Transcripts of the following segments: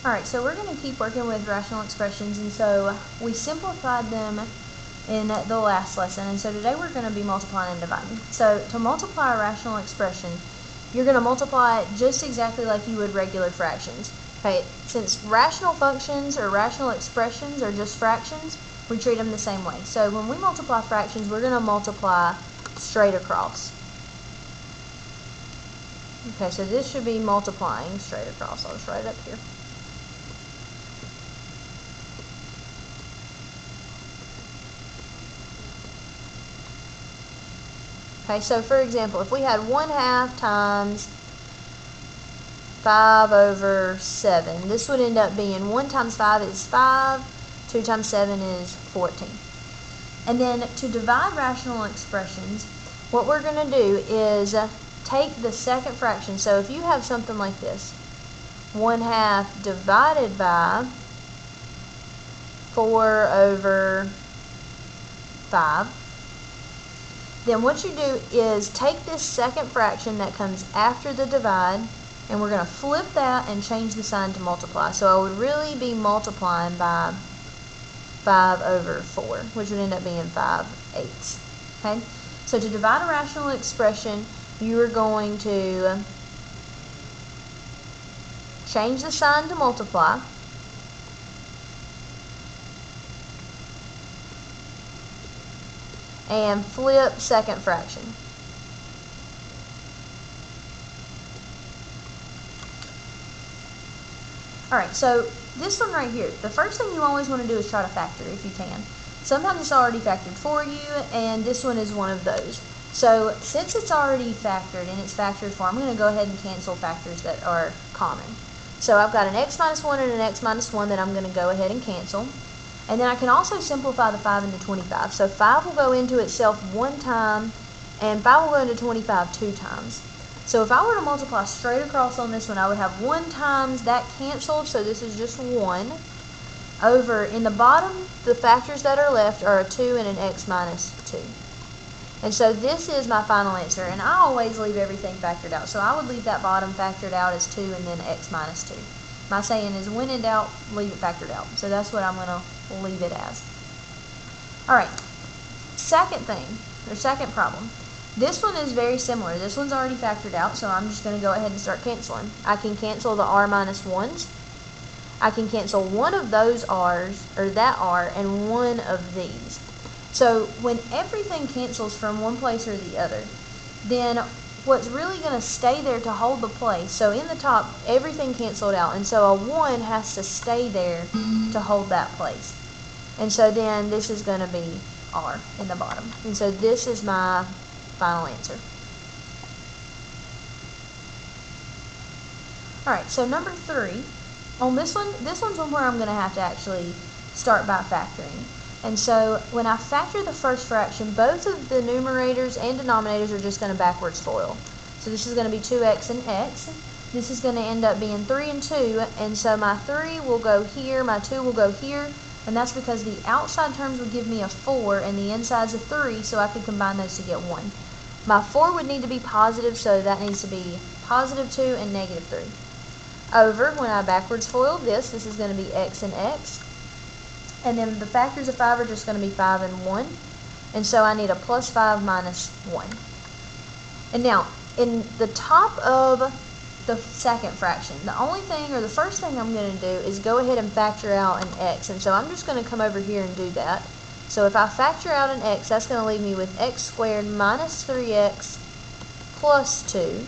Alright, so we're going to keep working with rational expressions, and so we simplified them in the last lesson, and so today we're going to be multiplying and dividing. So to multiply a rational expression, you're going to multiply it just exactly like you would regular fractions. Okay, since rational functions or rational expressions are just fractions, we treat them the same way. So when we multiply fractions, we're going to multiply straight across. Okay, so this should be multiplying straight across. I'll just write it up here. Okay, so for example, if we had 1/2 times 5 over 7, this would end up being 1 times 5 is 5, 2 times 7 is 14. And then to divide rational expressions, what we're going to do is take the second fraction. So if you have something like this, 1/2 divided by 4 over 5, then what you do is take this second fraction that comes after the divide, and we're going to flip that and change the sign to multiply. So I would really be multiplying by 5 over 4, which would end up being 5/8. Okay? So to divide a rational expression, you are going to change the sign to multiply, and flip second fraction. Alright, so this one right here, the first thing you always want to do is try to factor if you can. Sometimes it's already factored for you, and this one is one of those. So since it's already factored and it's factored for, I'm going to go ahead and cancel factors that are common. So I've got an x minus 1 and an x minus 1 that I'm going to go ahead and cancel. And then I can also simplify the 5 into 25. So 5 will go into itself 1 time, and 5 will go into 25 2 times. So if I were to multiply straight across on this one, I would have 1 times that canceled, so this is just 1, over, in the bottom, the factors that are left are a 2 and an x minus 2. And so this is my final answer, and I always leave everything factored out. So I would leave that bottom factored out as 2 and then x minus 2. My saying is, when in doubt, leave it factored out. So that's what I'm going to leave it as. Alright, second thing, or second problem. This one is very similar. This one's already factored out, so I'm just going to go ahead and start canceling. I can cancel the r minus 1s. I can cancel one of those r's, or that r, and one of these. So when everything cancels from one place or the other, then what's really going to stay there to hold the place, so in the top, everything canceled out, and so a 1 has to stay there to hold that place. And so then this is going to be r in the bottom. And so this is my final answer. Alright, so number 3, on this one's one where I'm going to have to actually start by factoring. And so when I factor the first fraction, both of the numerators and denominators are just going to backwards FOIL. So this is going to be 2x and x. This is going to end up being 3 and 2, and so my 3 will go here, my 2 will go here, and that's because the outside terms would give me a 4 and the inside's a 3, so I could combine those to get 1. My 4 would need to be positive, so that needs to be positive 2 and negative 3. Over, when I backwards FOIL this is going to be x and x. And then the factors of 5 are just going to be 5 and 1. And so I need a plus 5 minus 1. And now, in the top of the second fraction, the only thing, or the first thing I'm going to do is go ahead and factor out an x. And so I'm just going to come over here and do that. So if I factor out an x, that's going to leave me with x squared minus 3x plus 2.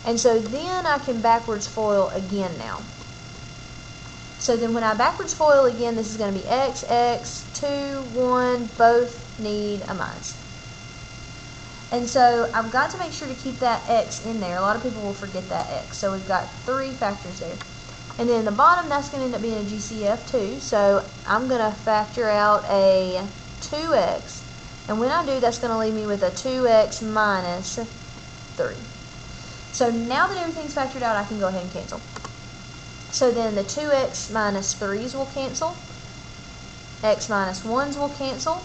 And so then I can backwards FOIL again now. So then when I backwards FOIL again, this is going to be x, x, 2, 1, both need a minus. And so I've got to make sure to keep that x in there. A lot of people will forget that x. So we've got 3 factors there. And then in the bottom, that's going to end up being a GCF 2. So I'm going to factor out a 2x. And when I do, that's going to leave me with a 2x minus 3. So now that everything's factored out, I can go ahead and cancel. So then the 2x minus 3's will cancel, x minus 1's will cancel,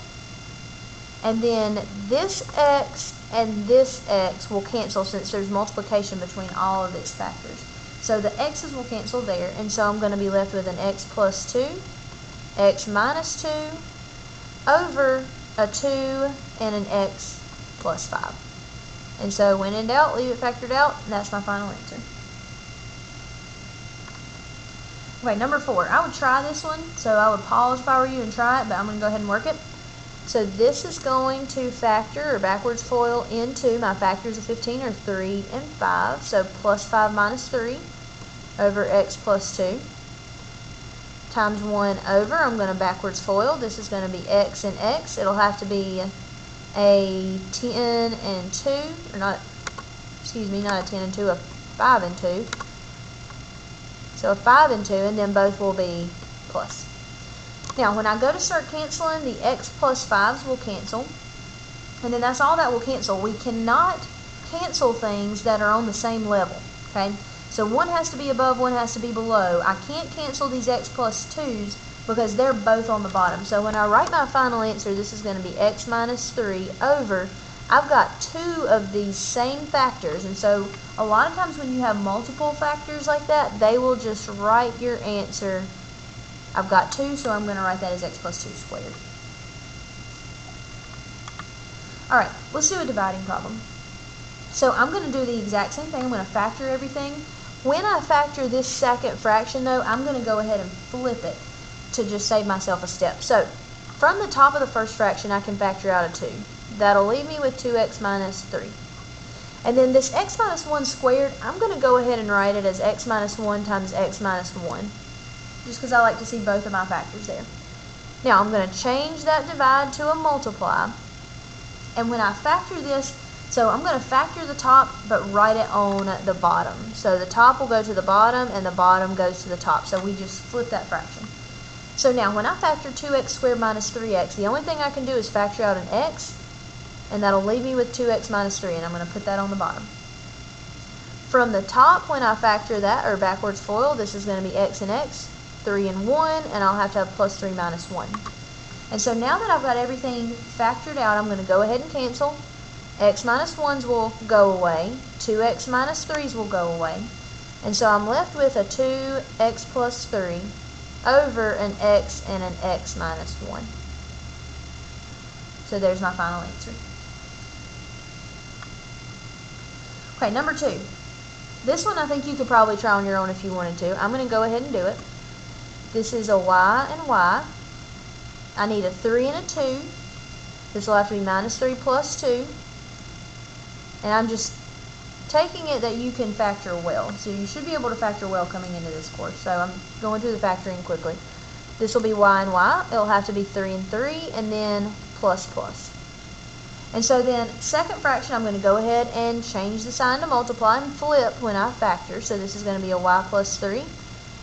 and then this x and this x will cancel since there's multiplication between all of its factors. So the x's will cancel there, and so I'm going to be left with an x plus 2, x minus 2, over a 2 and an x plus 5. And so when in doubt, leave it factored out, and that's my final answer. Okay, number 4. I would try this one, so I would pause if I were you and try it, but I'm going to go ahead and work it. So this is going to factor, or backwards FOIL, into my factors of 15 are 3 and 5, so plus 5 minus 3 over x plus 2 times 1 over, I'm going to backwards FOIL. This is going to be x and x. It'll have to be a 10 and 2, or not, excuse me, not a 10 and 2, a 5 and 2. So a 5 and 2, and then both will be plus. Now, when I go to start canceling, the x plus 5s will cancel, and then that's all that will cancel. We cannot cancel things that are on the same level, okay? So one has to be above, one has to be below. I can't cancel these x plus 2s because they're both on the bottom. So when I write my final answer, this is going to be x minus 3 over, I've got 2 of these same factors, and so a lot of times when you have multiple factors like that, they will just write your answer. I've got 2, so I'm going to write that as x plus 2 squared. Alright, let's do a dividing problem. So I'm going to do the exact same thing. I'm going to factor everything. When I factor this second fraction, though, I'm going to go ahead and flip it to just save myself a step. So from the top of the first fraction, I can factor out a 2. That'll leave me with 2x minus 3. And then this x minus 1 squared, I'm going to go ahead and write it as x minus 1 times x minus 1, just because I like to see both of my factors there. Now I'm going to change that divide to a multiply, and when I factor this, so I'm going to factor the top but write it on the bottom. So the top will go to the bottom and the bottom goes to the top, so we just flip that fraction. So now when I factor 2x squared minus 3x, the only thing I can do is factor out an x, and that'll leave me with 2x minus 3, and I'm going to put that on the bottom. From the top, when I factor that, or backwards FOIL, this is going to be x and x, 3 and 1, and I'll have to have plus 3 minus 1. And so now that I've got everything factored out, I'm going to go ahead and cancel. X minus 1s will go away, 2x minus 3s will go away, and so I'm left with a 2x plus 3 over an x and an x minus 1. So there's my final answer. Okay, number 2. This one I think you could probably try on your own if you wanted to. I'm going to go ahead and do it. This is a y and y. I need a 3 and a 2. This will have to be minus 3 plus 2. And I'm just taking it that you can factor well. So you should be able to factor well coming into this course. So I'm going through the factoring quickly. This will be y and y. It'll have to be 3 and 3, and then plus plus. And so then, second fraction, I'm going to go ahead and change the sign to multiply and flip when I factor. So this is going to be a y plus 3.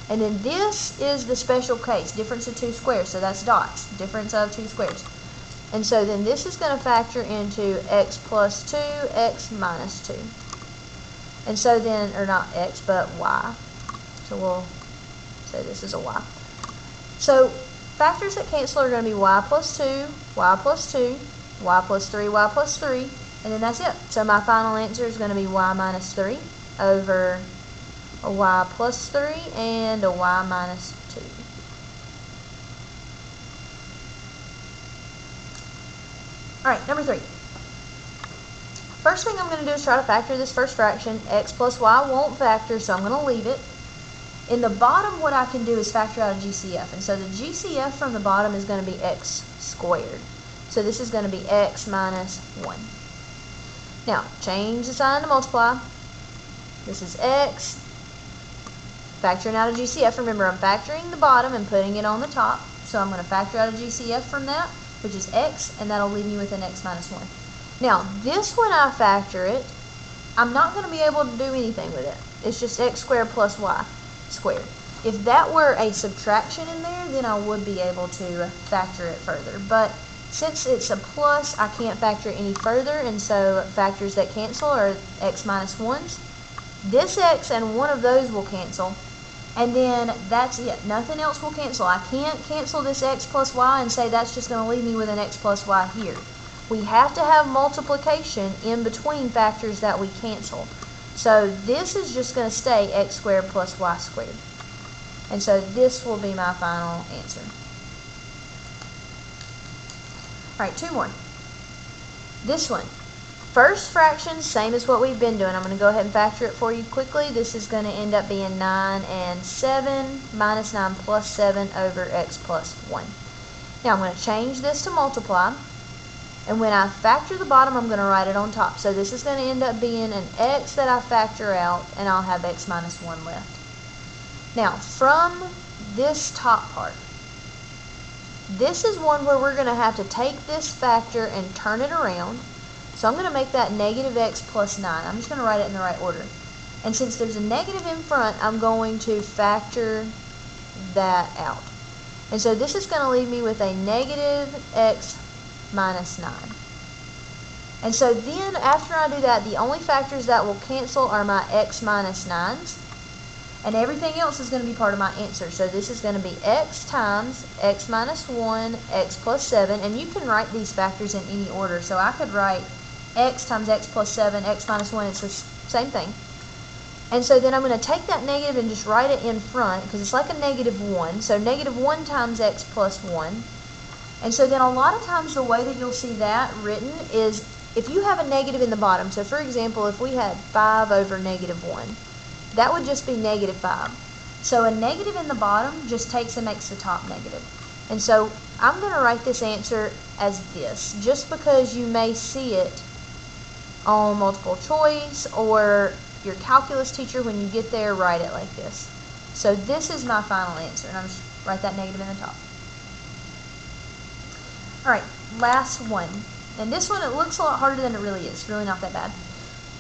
And then this is the special case, difference of 2 squares. So that's dots, difference of 2 squares. And so then this is going to factor into x plus 2, x minus 2. And so then, or not x, but y. So we'll say this is a y. So factors that cancel are going to be y plus 2, y plus 2, y plus 3, y plus 3, and then that's it. So my final answer is going to be y minus 3 over a y plus 3 and a y minus 2. Alright, number 3. First thing I'm going to do is try to factor this first fraction. X plus y won't factor, so I'm going to leave it. In the bottom, what I can do is factor out a GCF. And so the GCF from the bottom is going to be x squared. So this is going to be x minus 1. Now, change the sign to multiply. This is x. Factoring out a GCF. Remember, I'm factoring the bottom and putting it on the top. So I'm going to factor out a GCF from that, which is x, and that'll leave me with an x minus 1. Now, this, when I factor it, I'm not going to be able to do anything with it. It's just x squared plus y squared. If that were a subtraction in there, then I would be able to factor it further. But since it's a plus, I can't factor it any further, and so factors that cancel are x minus 1s. This x and one of those will cancel, and then that's it. Nothing else will cancel. I can't cancel this x plus y and say that's just going to leave me with an x plus y here. We have to have multiplication in between factors that we cancel. So this is just going to stay x squared plus y squared. And so this will be my final answer. All right, two more. This one. First fraction, same as what we've been doing. I'm going to go ahead and factor it for you quickly. This is going to end up being 9 and 7 minus 9 plus 7 over x plus 1. Now I'm going to change this to multiply. And when I factor the bottom, I'm going to write it on top. So this is going to end up being an x that I factor out, and I'll have x minus 1 left. Now, from this top part, this is one where we're going to have to take this factor and turn it around. So I'm going to make that negative x plus 9. I'm just going to write it in the right order. And since there's a negative in front, I'm going to factor that out. And so this is going to leave me with a negative x minus 9. And so then after I do that, the only factors that will cancel are my x minus 9s. And everything else is going to be part of my answer. So this is going to be x times x minus 1, x plus 7. And you can write these factors in any order. So I could write x times x plus 7, x minus 1. It's the same thing. And so then I'm going to take that negative and just write it in front because it's like a negative 1. So negative 1 times x plus 1. And so then a lot of times the way that you'll see that written is if you have a negative in the bottom. So for example, if we had 5 over negative 1, that would just be negative 5. So a negative in the bottom just takes and makes the top negative. And so I'm going to write this answer as this, just because you may see it on multiple choice, or your calculus teacher, when you get there, write it like this. So this is my final answer, and I'm just write that negative in the top. All right, last one. And this one, it looks a lot harder than it really is. It's really not that bad.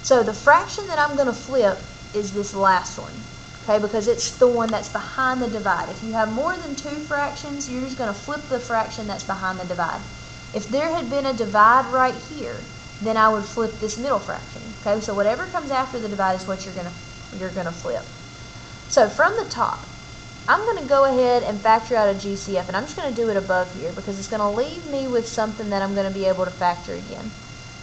So the fraction that I'm going to flip is this last one, okay, because it's the one that's behind the divide. If you have more than 2 fractions, you're just going to flip the fraction that's behind the divide. If there had been a divide right here, then I would flip this middle fraction, okay? So whatever comes after the divide is what you're going to flip. So from the top, I'm going to go ahead and factor out a GCF, and I'm just going to do it above here because it's going to leave me with something that I'm going to be able to factor again.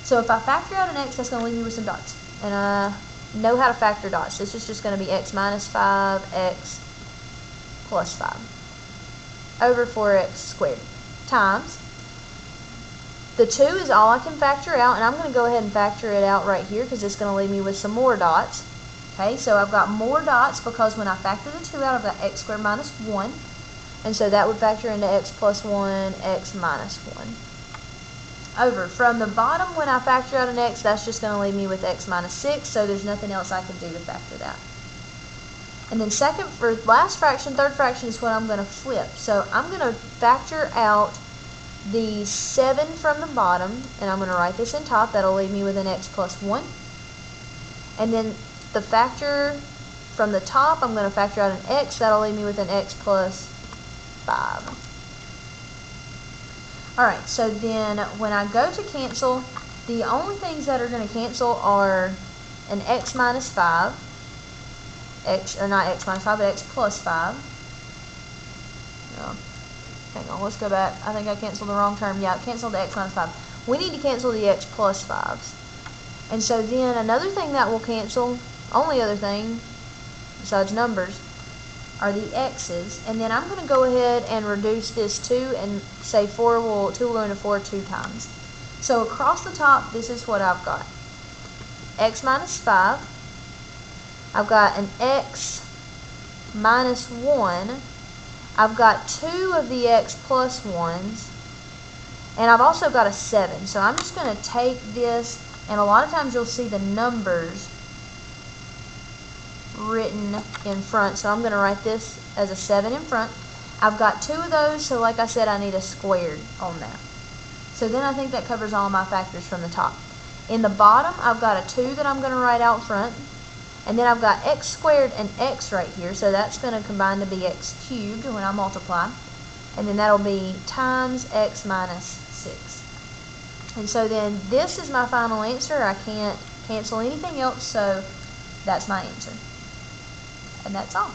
So if I factor out an x, that's going to leave me with some dots. And I know how to factor dots. This is just going to be x minus 5, x plus 5 over 4x squared times. The 2 is all I can factor out, and I'm going to go ahead and factor it out right here because it's going to leave me with some more dots. Okay, so I've got more dots because when I factor the 2 out, I've got x squared minus 1. And so that would factor into x plus 1, x minus 1. Over. From the bottom, when I factor out an x, that's just going to leave me with x minus 6, so there's nothing else I can do to factor that. And then second, for last fraction, third fraction is what I'm going to flip. So I'm going to factor out the 7 from the bottom, and I'm going to write this in top. That'll leave me with an x plus 1. And then the factor from the top, I'm going to factor out an x. That'll leave me with an x plus 5. Alright, so then when I go to cancel, the only things that are going to cancel are an x minus 5, not x minus 5, but x plus 5. Oh, hang on, let's go back. I think I canceled the wrong term. Yeah, I canceled the x minus 5. We need to cancel the x plus 5s. And so then another thing that will cancel, only other thing besides numbers, are the x's, and then I'm going to go ahead and reduce this 2 and say 2 will go into 4 2 times. So across the top, this is what I've got. X minus 5. I've got an x minus 1. I've got 2 of the x plus 1s. And I've also got a 7. So I'm just going to take this, and a lot of times you'll see the numbers written in front, so I'm going to write this as a 7 in front. I've got 2 of those, so like I said, I need a squared on that. So then I think that covers all my factors from the top. In the bottom, I've got a 2 that I'm going to write out front, and then I've got x squared and x right here, so that's going to combine to be x cubed when I multiply, and then that'll be times x minus 6. And so then this is my final answer. I can't cancel anything else, so that's my answer. And that's all.